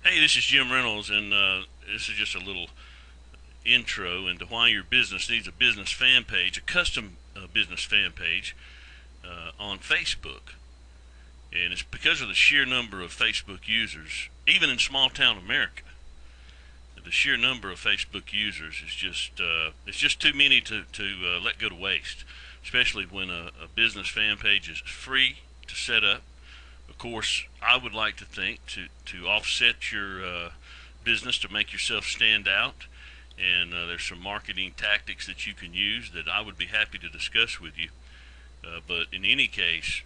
Hey, this is Jim Reynolds, and this is just a little intro into why your business needs a business fan page, a custom business fan page on Facebook. And it's because of the sheer number of Facebook users, even in small town America. The sheer number of Facebook users is just too many to let go to waste, especially when a business fan page is free to set up. Of course, I would like to think to offset your business to make yourself stand out, and there's some marketing tactics that you can use that I would be happy to discuss with you. But in any case,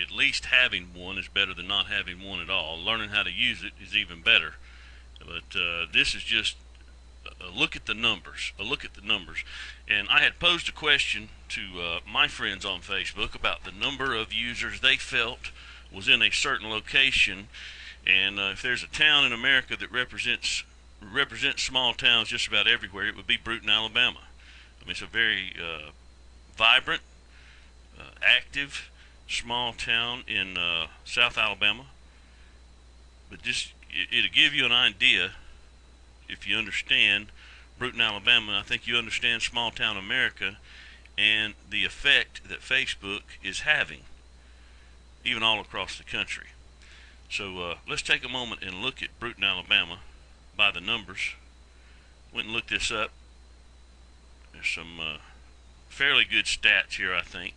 at least having one is better than not having one at all. Learning how to use it is even better. But this is just a look at the numbers. A look at the numbers. And I had posed a question to my friends on Facebook about the number of users they felt was in a certain location, and if there's a town in America that represents small towns just about everywhere, it would be Brewton, Alabama. I mean, it's a very vibrant, active, small town in South Alabama. But just it'll give you an idea if you understand Brewton, Alabama. I think you understand small town America and the effect that Facebook is having, even all across the country. So let's take a moment and look at Brewton, Alabama by the numbers. Went and looked this up. There's some fairly good stats here, I think.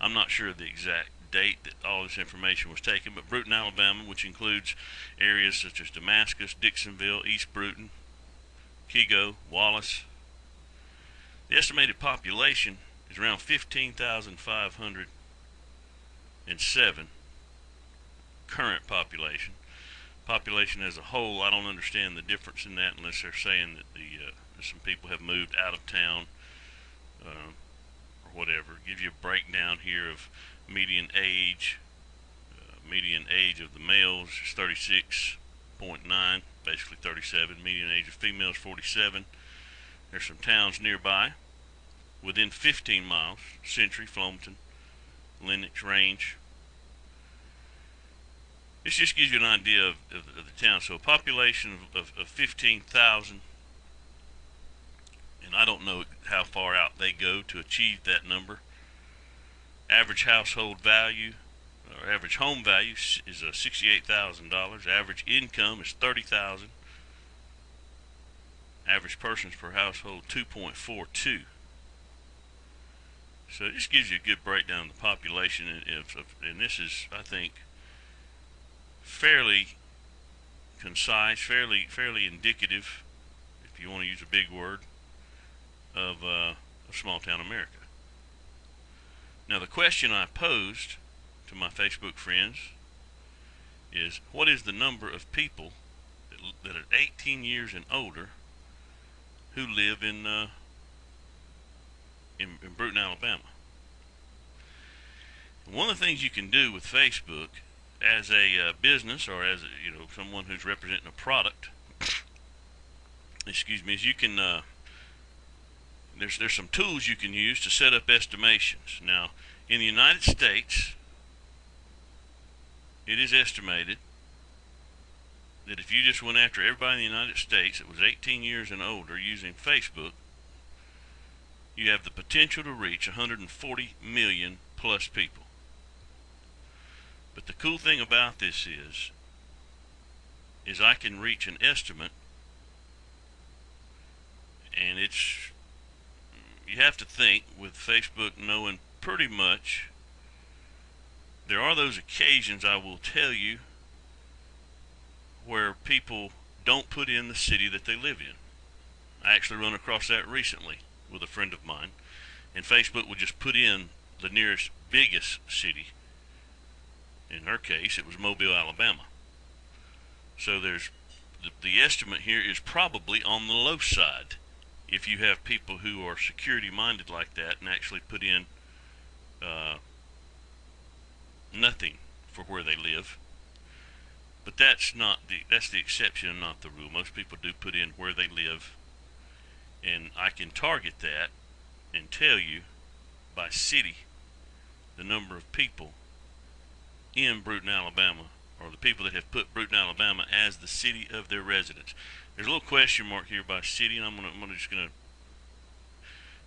I'm not sure of the exact date that all this information was taken, but Brewton, Alabama, which includes areas such as Damascus, Dixonville, East Brewton, Kego, Wallace. The estimated population is around 15,507 current population. Population as a whole, I don't understand the difference in that unless they're saying that some people have moved out of town or whatever. Give you a breakdown here of median age. Median age of the males is 36.9, basically 37. Median age of females 47. There's some towns nearby within 15 miles: Century, Flomaton, Lenox, Range. This just gives you an idea of the town. So a population of 15,000, and I don't know how far out they go to achieve that number. Average household value, or average home value, is $68,000. Average income is $30,000. Average persons per household 2.42. So it just gives you a good breakdown of the population, and this is, I think, fairly concise, fairly indicative, if you want to use a big word, of small town America. Now, the question I posed to my Facebook friends is, what is the number of people that are 18 years and older who live in Brewton, Alabama? And one of the things you can do with Facebook as a business, or as someone who's representing a product, excuse me, is you can there's some tools you can use to set up estimations. Now, in the United States, it is estimated that if you just went after everybody in the United States that was 18 years and older using Facebook, you have the potential to reach 140 million plus people. But the cool thing about this is I can reach an estimate, and you have to think with Facebook knowing pretty much. There are those occasions, I will tell you, where people don't put in the city that they live in. I actually run across that recently with a friend of mine, and Facebook would just put in the nearest biggest city. In her case, it was Mobile, Alabama. So the estimate here is probably on the low side if you have people who are security minded like that and actually put in nothing for where they live. But that's the exception and not the rule. Most people do put in where they live, and I can target that and tell you by city the number of people in Brewton, Alabama or the people that have put Brewton, Alabama as the city of their residence. There's a little question mark here by city, and I'm just gonna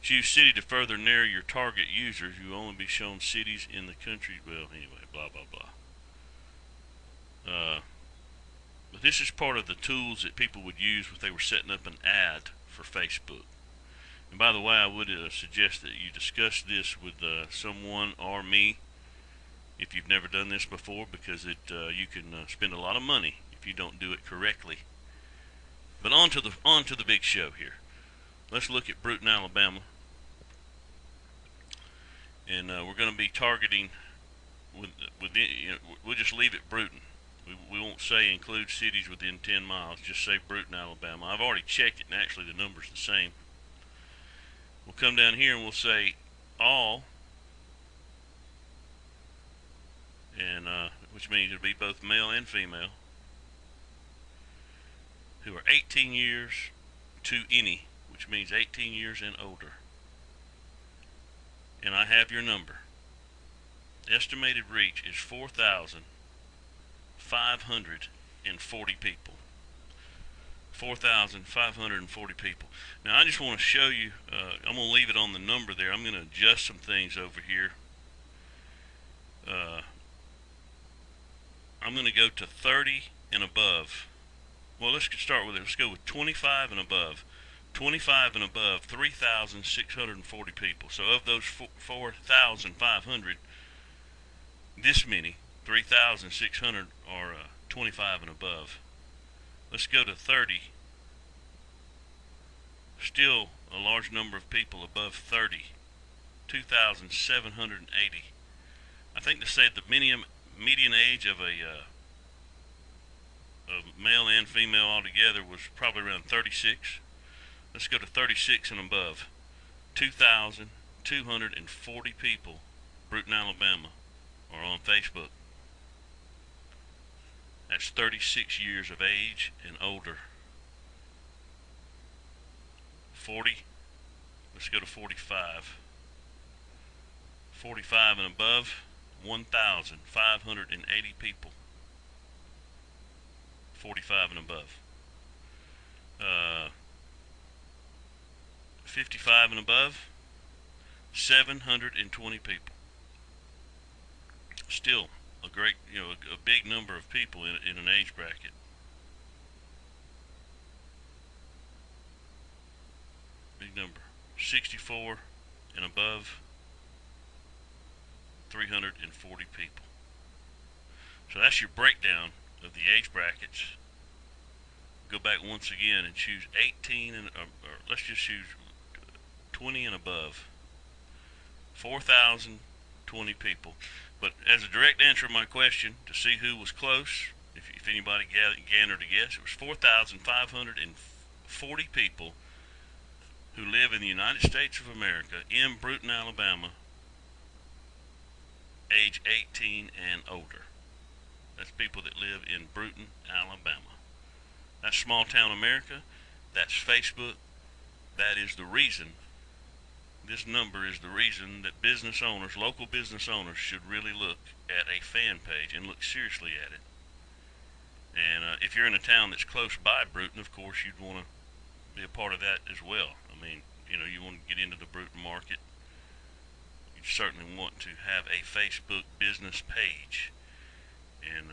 choose city to further narrow your target users. You will only be shown cities in the country. Well, anyway, blah blah blah. But this is part of the tools that people would use if they were setting up an ad for Facebook. And by the way, I would suggest that you discuss this with someone or me if you've never done this before, because you can spend a lot of money if you don't do it correctly. But on to the big show here. Let's look at Brewton, Alabama, and we're going to be targeting we'll just leave it Brewton. We won't say include cities within 10 miles. Just say Brewton, Alabama. I've already checked it, and actually the number's the same. We'll come down here and we'll say all, and which means it'll be both male and female, who are 18 years to any, which means 18 years and older. And I have your number. Estimated reach is 4,540 people. 4,540 people. Now I just want to show you, I'm going to leave it on the number there. I'm going to adjust some things over here. I'm going to go to 30 and above. Well, let's start with it. Let's go with 25 and above. 25 and above, 3,640 people. So of those 4,500, this many, 3,600 are 25 and above. Let's go to 30. Still a large number of people above 30. 2,780. I think they said the median age of male and female altogether was probably around 36. Let's go to 36 and above. 2,240 people, Brewton, Alabama, are on Facebook. That's 36 years of age and older. 40. Let's go to 45. 45 and above, 1,580 people. 45 and above. 55 and above, 720 people. Still a great, a big number of people in an age bracket. Big number. 64 and above, 340 people. So that's your breakdown of the age brackets. Go back once again and choose 18 and or let's just choose 20 and above. 4,020 people. But as a direct answer to my question, to see who was close, if anybody gathered a guess, it was 4,540 people who live in the United States of America in Brewton, Alabama, age 18 and older. That's people that live in Brewton, Alabama. That's small town America. That's Facebook. That is the reason. This number is the reason that business owners, local business owners, should really look at a fan page and look seriously at it. And if you're in a town that's close by Brewton, of course, you'd want to be a part of that as well. I mean, you want to get into the Brewton market. You certainly want to have a Facebook business page. And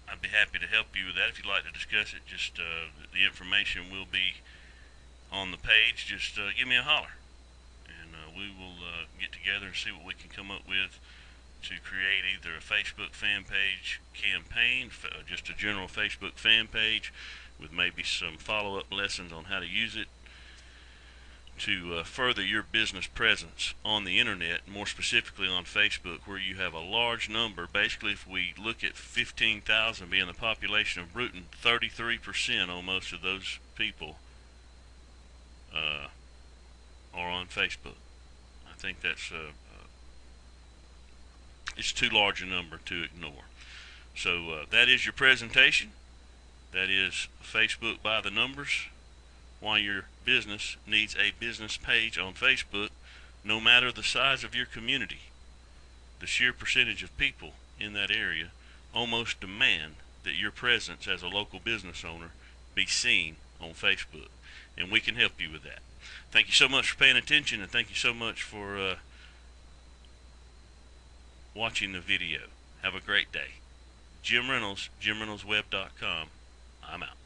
I'd be happy to help you with that. If you'd like to discuss it, just the information will be on the page. Just give me a holler, and we will get together and see what we can come up with to create either a Facebook fan page campaign, just a general Facebook fan page with maybe some follow-up lessons on how to use it to further your business presence on the internet, more specifically on Facebook, where you have a large number. Basically, if we look at 15,000 being the population of Brewton, 33% almost of those people are on Facebook. I think that's it's too large a number to ignore. So that is your presentation. That is Facebook by the numbers. Why your business needs a business page on Facebook, no matter the size of your community. The sheer percentage of people in that area almost demand that your presence as a local business owner be seen on Facebook, and we can help you with that. Thank you so much for paying attention, and thank you so much for watching the video. Have a great day. Jim Reynolds, JimReynoldsWeb.com. I'm out.